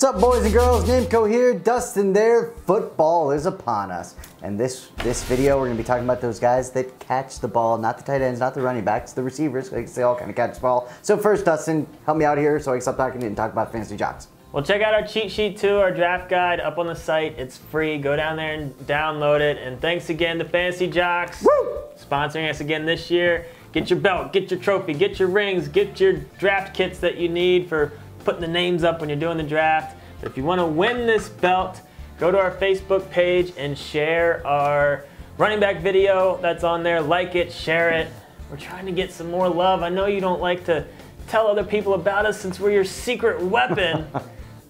What's up, boys and girls? Namco here, Dustin there. Football is upon us. And this video, we're going to be talking about those guys that catch the ball, not the tight ends, not the running backs, the receivers, because they all kind of catch the ball. So first, Dustin, help me out here so I can stop talking and talk about fantasy jocks. Well, check out our cheat sheet too, our draft guide up on the site. It's free. Go down there and download it. And thanks again to Fantasy Jocks, sponsoring us again this year. Get your belt, get your trophy, get your rings, get your draft kits that you need for putting the names up when you're doing the draft. But if you want to win this belt, go to our Facebook page and share our running back video that's on there. Like it, share it. We're trying to get some more love. I know you don't like to tell other people about us since we're your secret weapon,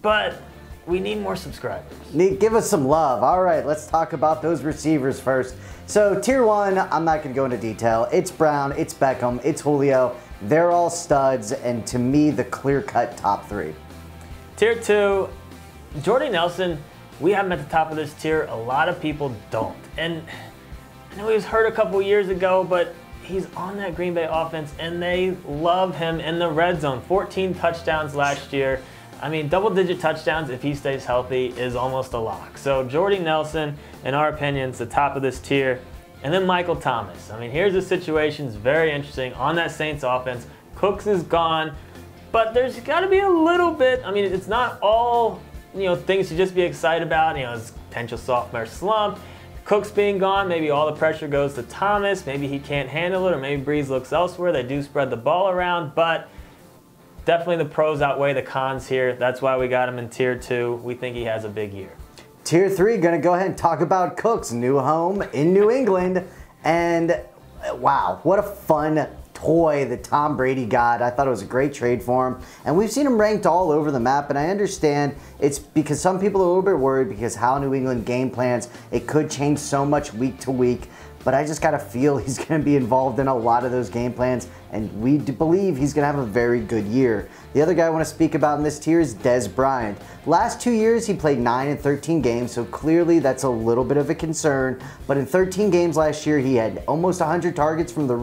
but we need more subscribers. Give us some love. All right, let's talk about those receivers first. So tier one, I'm not going to go into detail. It's Brown, it's Beckham, it's Julio. They're all studs, and to me, the clear-cut top three. Tier two, Jordy Nelson, we have him at the top of this tier. A lot of people don't. And I know he was hurt a couple years ago, but he's on that Green Bay offense, and they love him in the red zone. 14 touchdowns last year. I mean, double-digit touchdowns, if he stays healthy, is almost a lock. So Jordy Nelson, in our opinion, is the top of this tier. And then Michael Thomas. I mean, here's the situation. It's very interesting. On that Saints offense, Cooks is gone, but there's got to be a little bit. I mean, it's not all, things to just be excited about. His potential sophomore slump. Cooks being gone, maybe all the pressure goes to Thomas. Maybe he can't handle it, or maybe Breeze looks elsewhere. They do spread the ball around, but definitely the pros outweigh the cons here. That's why we got him in tier two. We think he has a big year. Tier three, gonna go ahead and talk about Cook's new home in New England. And wow, what a fun toy that Tom Brady got. I thought it was a great trade for him. And we've seen him ranked all over the map, and I understand it's because some people are a little bit worried because how New England game plans, it could change so much week to week. But I just gotta feel he's gonna be involved in a lot of those game plans, and we believe he's gonna have a very good year. The other guy I wanna speak about in this tier is Dez Bryant. Last 2 years, he played 9 in 13 games, so clearly that's a little bit of a concern. But in 13 games last year, he had almost 100 targets from the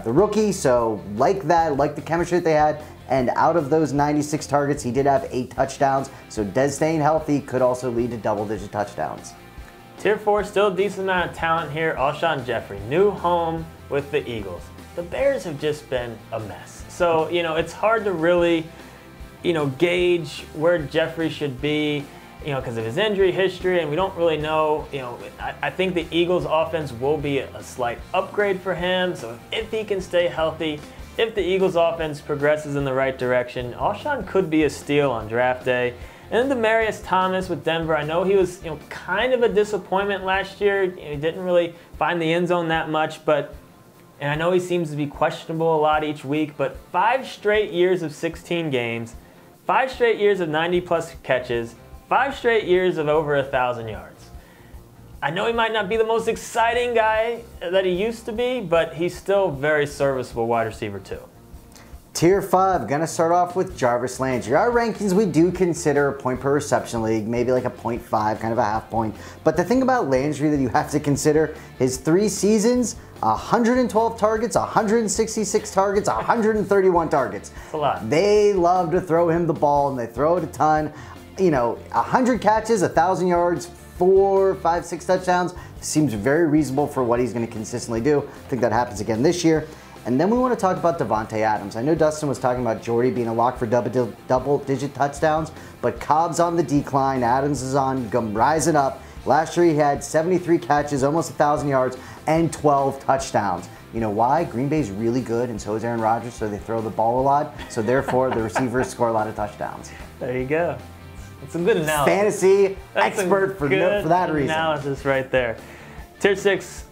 rookie, so like the chemistry that they had. And out of those 96 targets, he did have 8 touchdowns. So Dez staying healthy could also lead to double-digit touchdowns. Tier four, still a decent amount of talent here. Alshon Jeffrey, new home with the Eagles. The Bears have just been a mess. So, it's hard to really, gauge where Jeffrey should be, because of his injury history, and we don't really know, I think the Eagles offense will be a slight upgrade for him. So if he can stay healthy, if the Eagles offense progresses in the right direction, Alshon could be a steal on draft day. And then Demaryius Thomas with Denver. I know he was, kind of a disappointment last year. He didn't really find the end zone that much, and I know he seems to be questionable a lot each week, but 5 straight years of 16 games, 5 straight years of 90-plus catches, 5 straight years of over 1,000 yards. I know he might not be the most exciting guy that he used to be, but he's still very serviceable wide receiver too. Tier 5, gonna start off with Jarvis Landry. Our rankings, we do consider a point per reception league, maybe like a 0.5, kind of a half point. But the thing about Landry that you have to consider, his 3 seasons, 112 targets, 166 targets, 131 targets. That's a lot. They love to throw him the ball, and they throw it a ton. 100 catches, 1,000 yards, 4, 5, 6 touchdowns. Seems very reasonable for what he's gonna consistently do. I think that happens again this year. And then we want to talk about Davante Adams. I know Dustin was talking about Jordy being a lock for double-digit touchdowns, but Cobb's on the decline. Adams is rising up. Last year he had 73 catches, almost 1,000 yards, and 12 touchdowns. You know why? Green Bay's really good, and so is Aaron Rodgers, so they throw the ball a lot. So therefore, the receivers score a lot of touchdowns. There you go. That's some good analysis. Fantasy expert for that reason. Analysis right there. Tier 6.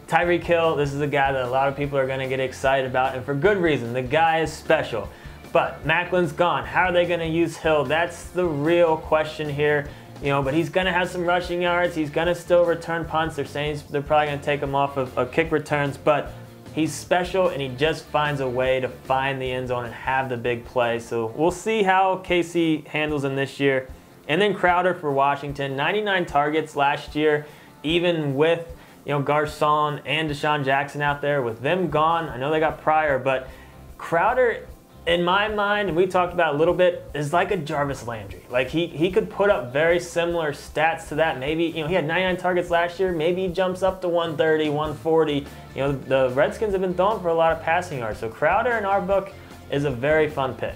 Tyreek Hill, this is a guy that a lot of people are going to get excited about, and for good reason. The guy is special. But Macklin's gone. How are they going to use Hill? That's the real question here. But he's going to have some rushing yards. He's going to still return punts. They're saying they're probably going to take him off of kick returns, but he's special, and he just finds a way to find the end zone and have the big play. So we'll see how KC handles him this year. And then Crowder for Washington, 99 targets last year, even with Garcon and Deshaun Jackson out there. With them gone, I know they got Pryor, but Crowder in my mind, and we talked about a little bit, is like a Jarvis Landry. Like he could put up very similar stats to that. Maybe, he had 99 targets last year. Maybe he jumps up to 130, 140. The Redskins have been throwing for a lot of passing yards. So Crowder in our book is a very fun pick.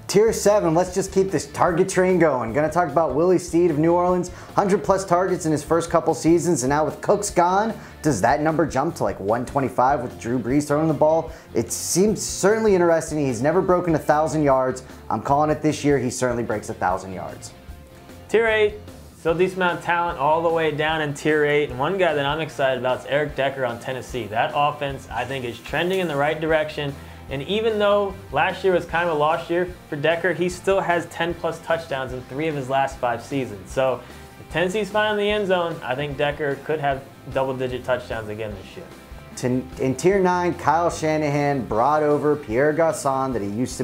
Tier 7, let's just keep this target train going. Going to talk about Willie Steed of New Orleans. 100+ targets in his first couple seasons, and now with Cooks gone, does that number jump to like 125 with Drew Brees throwing the ball? It seems certainly interesting. He's never broken 1,000 yards. I'm calling it this year. He certainly breaks 1,000 yards. Tier 8, still decent amount of talent all the way down in Tier 8. And one guy that I'm excited about is Eric Decker on Tennessee. That offense, I think, is trending in the right direction. And even though last year was kind of a lost year for Decker, he still has 10+ touchdowns in 3 of his last 5 seasons. So if Tennessee's finding the end zone, I think Decker could have double-digit touchdowns again this year. In Tier 9, Kyle Shanahan brought over Pierre Garcon that he used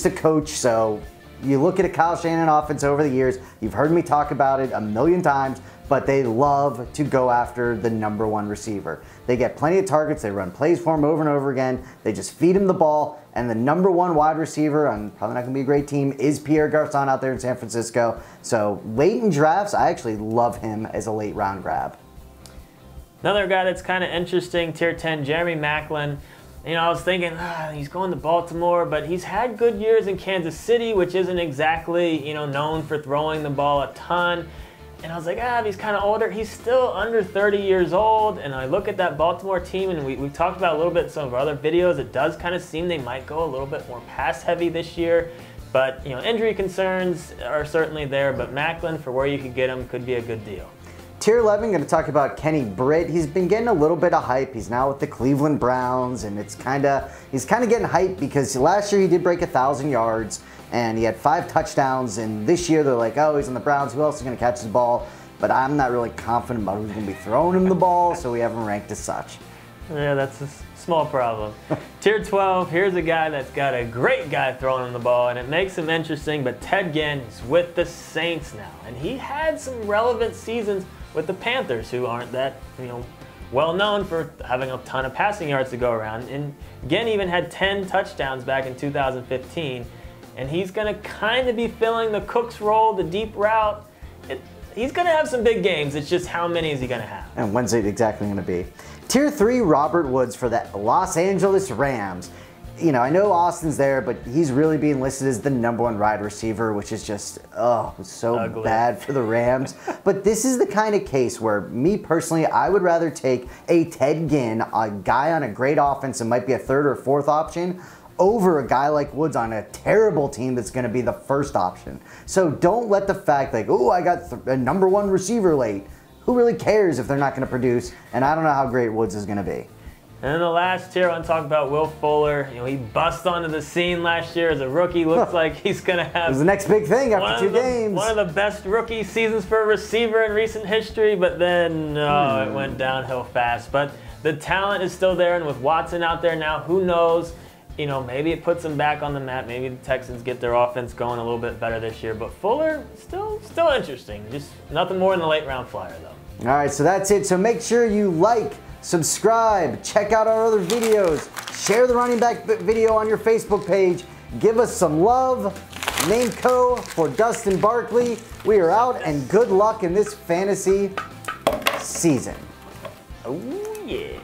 to coach. So you look at a Kyle Shanahan offense over the years, you've heard me talk about it a million times, but they love to go after the #1 receiver. They get plenty of targets, they run plays for him over and over again, they just feed him the ball, and the #1 wide receiver, and probably not going to be a great team, is Pierre Garcon out there in San Francisco. So late in drafts, I actually love him as a late round grab. Another guy that's kind of interesting, Tier 10, Jeremy Maclin. I was thinking, he's going to Baltimore, but he's had good years in Kansas City, which isn't exactly, known for throwing the ball a ton. And I was like, he's kind of older. He's still under 30 years old. And I look at that Baltimore team, and we've talked about a little bit in some of our other videos. It does kind of seem they might go a little bit more pass heavy this year. But, injury concerns are certainly there. But Maclin, for where you could get him, could be a good deal. Tier 11, going to talk about Kenny Britt. He's been getting a little bit of hype. He's now with the Cleveland Browns, and he's kind of getting hype because last year he did break 1,000 yards, and he had 5 touchdowns, and this year they're like, oh, he's on the Browns. Who else is going to catch the ball? But I'm not really confident about who's going to be throwing him the ball, so we haven't ranked as such. Yeah, that's a small problem. Tier 12, here's a guy that's got a great guy throwing him the ball, and it makes him interesting, but Ted Ginn is with the Saints now, and he had some relevant seasons with the Panthers, who aren't that, well known for having a ton of passing yards to go around. And Ginn even had 10 touchdowns back in 2015, and he's going to kind of be filling the Cooks role, the deep route. He's going to have some big games. It's just how many is he going to have? And when's it exactly going to be? Tier 3, Robert Woods for the Los Angeles Rams. I know Austin's there, but he's really being listed as the #1 wide receiver, which is just, so ugly. Bad for the Rams. But this is the kind of case where, me personally, I would rather take a Ted Ginn, a guy on a great offense that might be a 3rd or 4th option, over a guy like Woods on a terrible team that's going to be the 1st option. So don't let the fact like, I got a #1 receiver late. Who really cares if they're not going to produce? And I don't know how great Woods is going to be. And then the last tier, I want to talk about Will Fuller. He bust onto the scene last year as a rookie. Looks like he's going to have... It was the next big thing after 2 games. One of the best rookie seasons for a receiver in recent history, but then it went downhill fast. But the talent is still there, and with Watson out there now, who knows? Maybe it puts them back on the map. Maybe the Texans get their offense going a little bit better this year. But Fuller, still interesting. Just nothing more than a late round flyer, though. All right, so that's it. So make sure you like, subscribe, check out our other videos, share the running back video on your Facebook page, give us some love. Nameco for Dustin Barkley. We are out, and good luck in this fantasy season. Oh, yeah.